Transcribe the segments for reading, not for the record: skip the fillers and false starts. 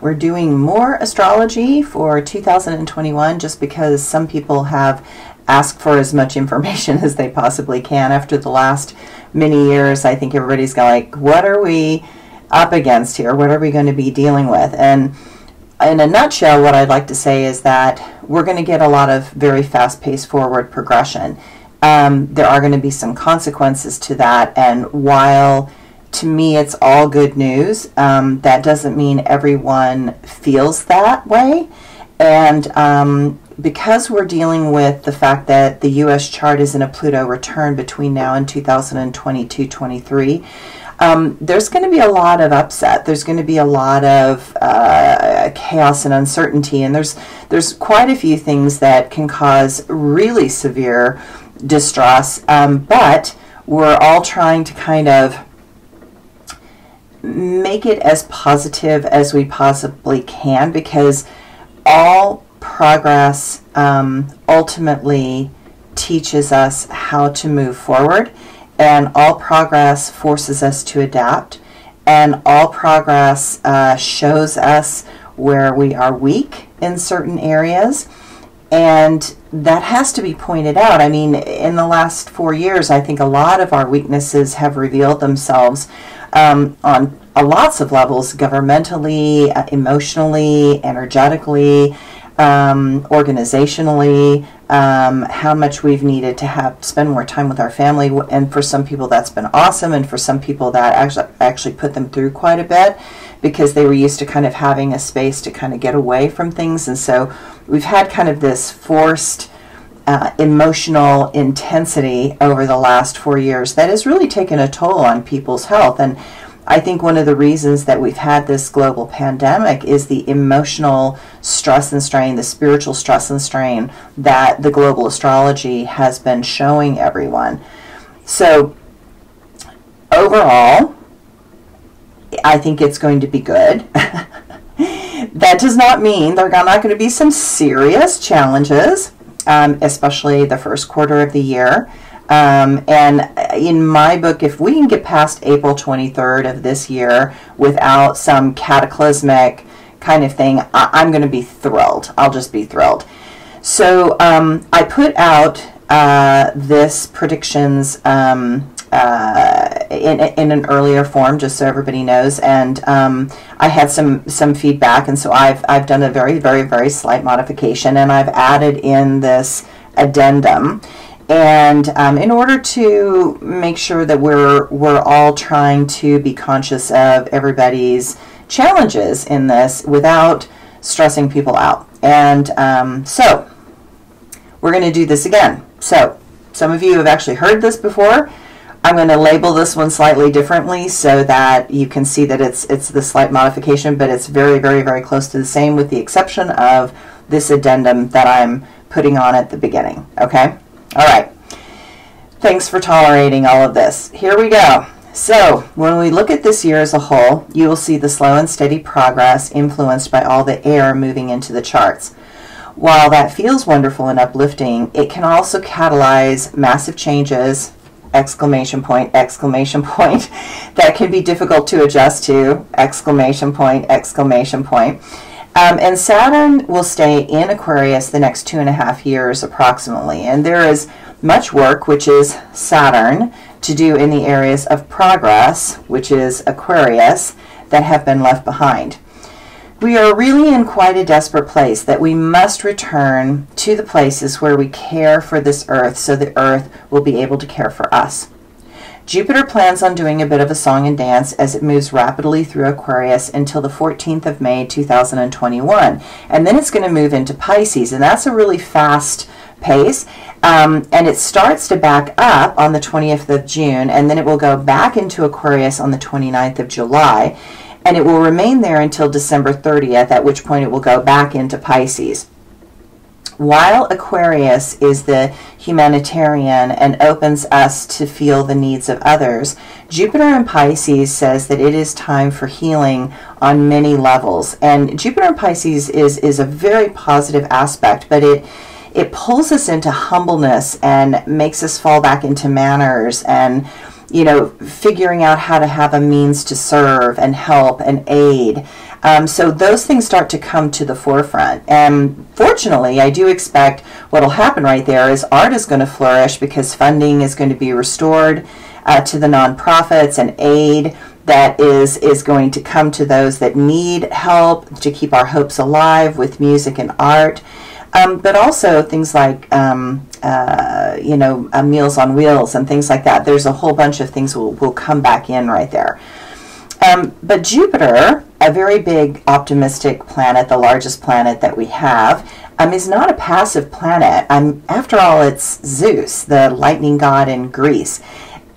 We're doing more astrology for 2021 just because some people have asked for as much information as they possibly can. After the last many years, I think everybody's like, what are we up against here? What are we going to be dealing with? And in a nutshell, what I'd like to say is that we're going to get a lot of very fast-paced forward progression. There are going to be some consequences to that, and while to me it's all good news, that doesn't mean everyone feels that way. And because we're dealing with the fact that the U.S. chart is in a Pluto return between now and 2022-23, there's going to be a lot of upset. There's going to be a lot of chaos and uncertainty, and there's quite a few things that can cause really severe distress, but we're all trying to kind of make it as positive as we possibly can, because all progress ultimately teaches us how to move forward, and all progress forces us to adapt, and all progress shows us where we are weak in certain areas. And that has to be pointed out. I mean, in the last 4 years, I think a lot of our weaknesses have revealed themselves on lots of levels, governmentally, emotionally, energetically, organizationally, how much we've needed to spend more time with our family. And for some people that's been awesome, and for some people that actually put them through quite a bit, because they were used to kind of having a space to kind of get away from things. And so we've had kind of this forced emotional intensity over the last 4 years that has really taken a toll on people's health. And I think one of the reasons that we've had this global pandemic is the emotional stress and strain, the spiritual stress and strain that the global astrology has been showing everyone. So overall, I think it's going to be good. That does not mean there are not going to be some serious challenges, especially the first quarter of the year. And in my book, if we can get past April 23rd of this year without some cataclysmic kind of thing, I'm going to be thrilled. I'll just be thrilled. So I put out this predictions in an earlier form, just so everybody knows, and I had some feedback, and so I've done a very, very, very slight modification, and I've added in this addendum. And in order to make sure that we're all trying to be conscious of everybody's challenges in this without stressing people out. And so we're going to do this again. So some of you have actually heard this before. I'm going to label this one slightly differently so that you can see that it's the slight modification, but it's very, very, very close to the same, with the exception of this addendum that I'm putting on at the beginning. Okay? All right. Thanks for tolerating all of this. Here we go. So when we look at this year as a whole, you will see the slow and steady progress influenced by all the air moving into the charts. While that feels wonderful and uplifting, it can also catalyze massive changes, exclamation point, that can be difficult to adjust to, exclamation point, exclamation point. And Saturn will stay in Aquarius the next 2.5 years approximately. And there is much work, which is Saturn, to do in the areas of progress, which is Aquarius, that have been left behind. We are really in quite a desperate place that we must return to the places where we care for this earth so the earth will be able to care for us. Jupiter plans on doing a bit of a song and dance as it moves rapidly through Aquarius until the 14th of May 2021. And then it's going to move into Pisces, and that's a really fast pace. And it starts to back up on the 20th of June, and then it will go back into Aquarius on the 29th of July. And it will remain there until December 30th, at which point it will go back into Pisces. While Aquarius is the humanitarian and opens us to feel the needs of others, Jupiter in Pisces says that it is time for healing on many levels. And Jupiter in Pisces is a very positive aspect, but it pulls us into humbleness and makes us fall back into manners and, you know, figuring out how to have a means to serve and help and aid. So those things start to come to the forefront. And fortunately, I do expect what will happen right there is art is going to flourish because funding is going to be restored to the nonprofits, and aid that is going to come to those that need help to keep our hopes alive with music and art. But also things like, Meals on Wheels and things like that. There's a whole bunch of things will come back in right there. But Jupiter, a very big optimistic planet, the largest planet that we have, is not a passive planet. After all, it's Zeus, the lightning god in Greece.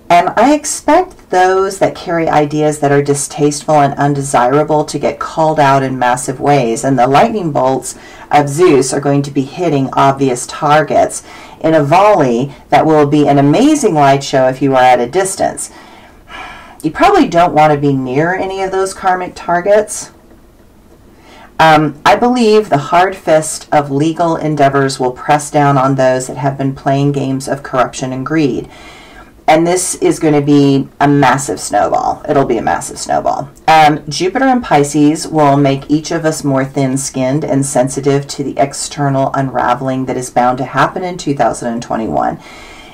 And I expect those that carry ideas that are distasteful and undesirable to get called out in massive ways. And the lightning bolts of Zeus are going to be hitting obvious targets in a volley that will be an amazing light show if you are at a distance. You probably don't want to be near any of those karmic targets. I believe the hard fist of legal endeavors will press down on those that have been playing games of corruption and greed. And this is going to be a massive snowball. It'll be a massive snowball. Jupiter in Pisces will make each of us more thin-skinned and sensitive to the external unraveling that is bound to happen in 2021.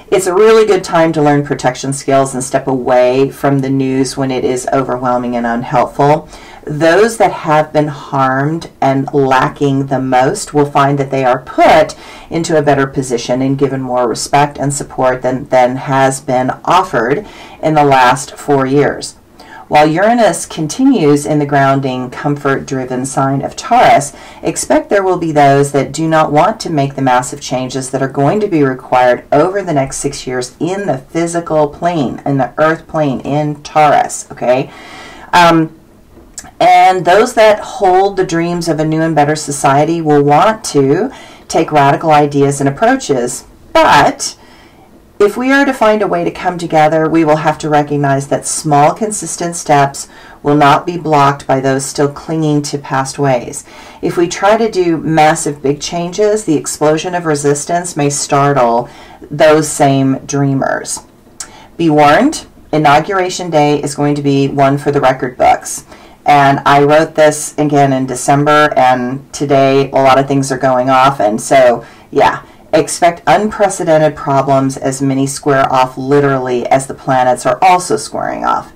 It's a really good time to learn protection skills and step away from the news when it is overwhelming and unhelpful. Those that have been harmed and lacking the most will find that they are put into a better position and given more respect and support than has been offered in the last 4 years. While Uranus continues in the grounding, comfort-driven sign of Taurus, expect there will be those that do not want to make the massive changes that are going to be required over the next 6 years in the physical plane, in the earth plane, in Taurus, okay? And those that hold the dreams of a new and better society will want to take radical ideas and approaches. But if we are to find a way to come together, we will have to recognize that small, consistent steps will not be blocked by those still clinging to past ways. If we try to do massive, big changes, the explosion of resistance may startle those same dreamers. Be warned, Inauguration Day is going to be one for the record books. And I wrote this again in December, and today a lot of things are going off. And so, yeah, expect unprecedented problems as many square off literally as the planets are also squaring off.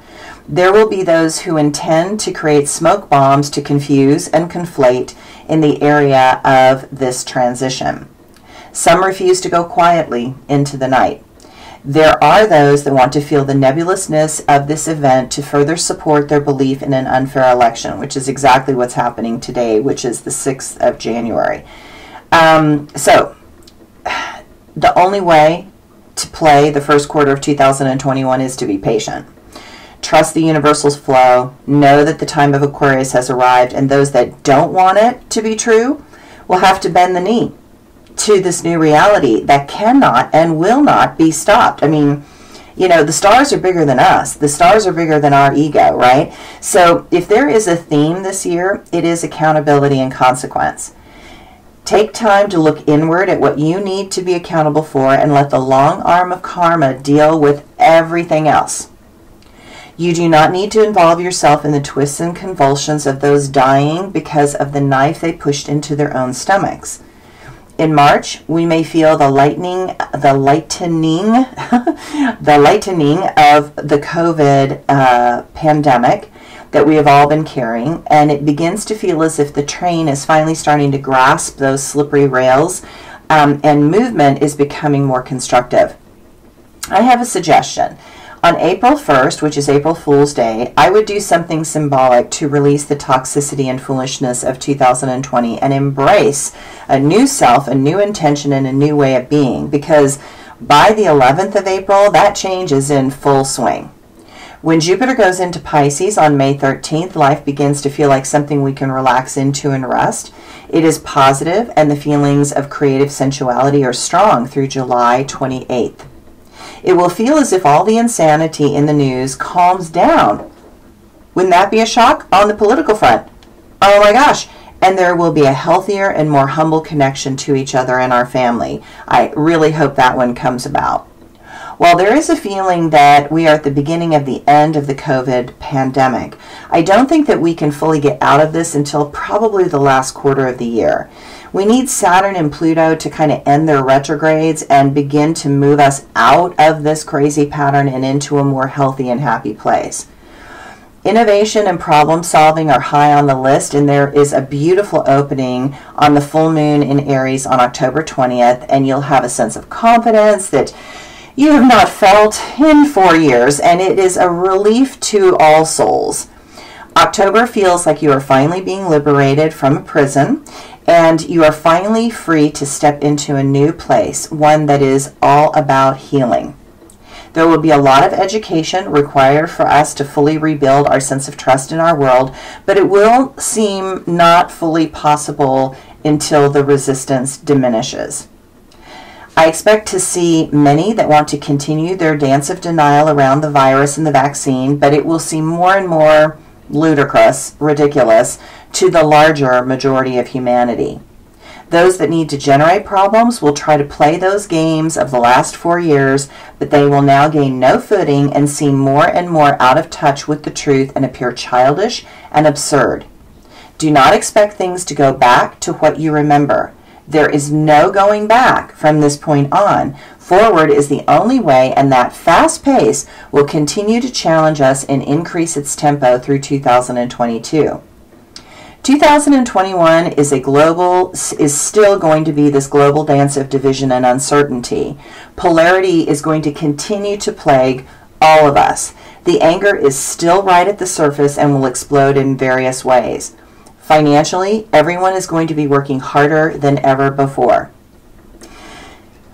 There will be those who intend to create smoke bombs to confuse and conflate in the area of this transition. Some refuse to go quietly into the night. There are those that want to feel the nebulousness of this event to further support their belief in an unfair election, which is exactly what's happening today, which is the 6th of January. So, the only way to play the first quarter of 2021 is to be patient. Trust the universal's flow. Know that the time of Aquarius has arrived, and those that don't want it to be true will have to bend the knee to this new reality that cannot and will not be stopped. I mean, you know, the stars are bigger than us. The stars are bigger than our ego, right? So if there is a theme this year, it is accountability and consequence. Take time to look inward at what you need to be accountable for and let the long arm of karma deal with everything else. You do not need to involve yourself in the twists and convulsions of those dying because of the knife they pushed into their own stomachs. In March, we may feel the lightening of the COVID pandemic that we have all been carrying, and it begins to feel as if the train is finally starting to grasp those slippery rails, and movement is becoming more constructive. I have a suggestion. On April 1st, which is April Fool's Day, I would do something symbolic to release the toxicity and foolishness of 2020 and embrace a new self, a new intention, and a new way of being, because by the 11th of April, that change is in full swing. When Jupiter goes into Pisces on May 13th, life begins to feel like something we can relax into and rest. It is positive, and the feelings of creative sensuality are strong through July 28th. It will feel as if all the insanity in the news calms down. Wouldn't that be a shock on the political front? Oh my gosh. And there will be a healthier and more humble connection to each other and our family. I really hope that one comes about. While there is a feeling that we are at the beginning of the end of the COVID pandemic, I don't think that we can fully get out of this until probably the last quarter of the year. We need Saturn and Pluto to kind of end their retrogrades and begin to move us out of this crazy pattern and into a more healthy and happy place. Innovation and problem solving are high on the list, and there is a beautiful opening on the full moon in Aries on October 20th, and you'll have a sense of confidence that you have not felt in 4 years, and it is a relief to all souls. October feels like you are finally being liberated from a prison, and you are finally free to step into a new place, one that is all about healing. There will be a lot of education required for us to fully rebuild our sense of trust in our world, but it will seem not fully possible until the resistance diminishes. I expect to see many that want to continue their dance of denial around the virus and the vaccine, but it will seem more and more ludicrous, ridiculous, to the larger majority of humanity. Those that need to generate problems will try to play those games of the last 4 years, but they will now gain no footing and seem more and more out of touch with the truth and appear childish and absurd. Do not expect things to go back to what you remember. There is no going back from this point on. Forward is the only way, and that fast pace will continue to challenge us and increase its tempo through 2022. 2021 is still going to be this global dance of division and uncertainty. Polarity is going to continue to plague all of us. The anger is still right at the surface and will explode in various ways. Financially, everyone is going to be working harder than ever before.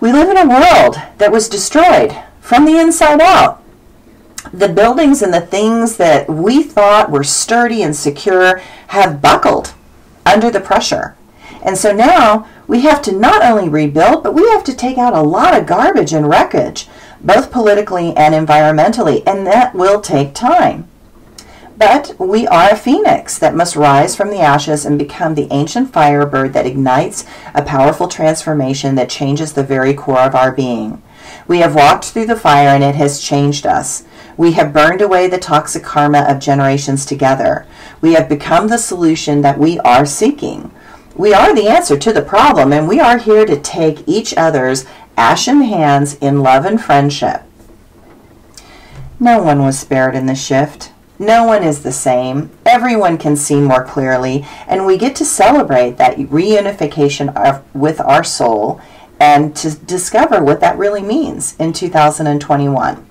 We live in a world that was destroyed from the inside out. The buildings and the things that we thought were sturdy and secure have buckled under the pressure. And so now we have to not only rebuild, but we have to take out a lot of garbage and wreckage, both politically and environmentally, and that will take time. But we are a phoenix that must rise from the ashes and become the ancient firebird that ignites a powerful transformation that changes the very core of our being. We have walked through the fire and it has changed us. We have burned away the toxic karma of generations together. We have become the solution that we are seeking. We are the answer to the problem, and we are here to take each other's ashen hands in love and friendship. No one was spared in the shift. No one is the same. Everyone can see more clearly, and we get to celebrate that reunification with our soul and to discover what that really means in 2021.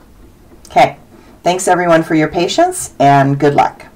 Okay, thanks everyone for your patience, and good luck.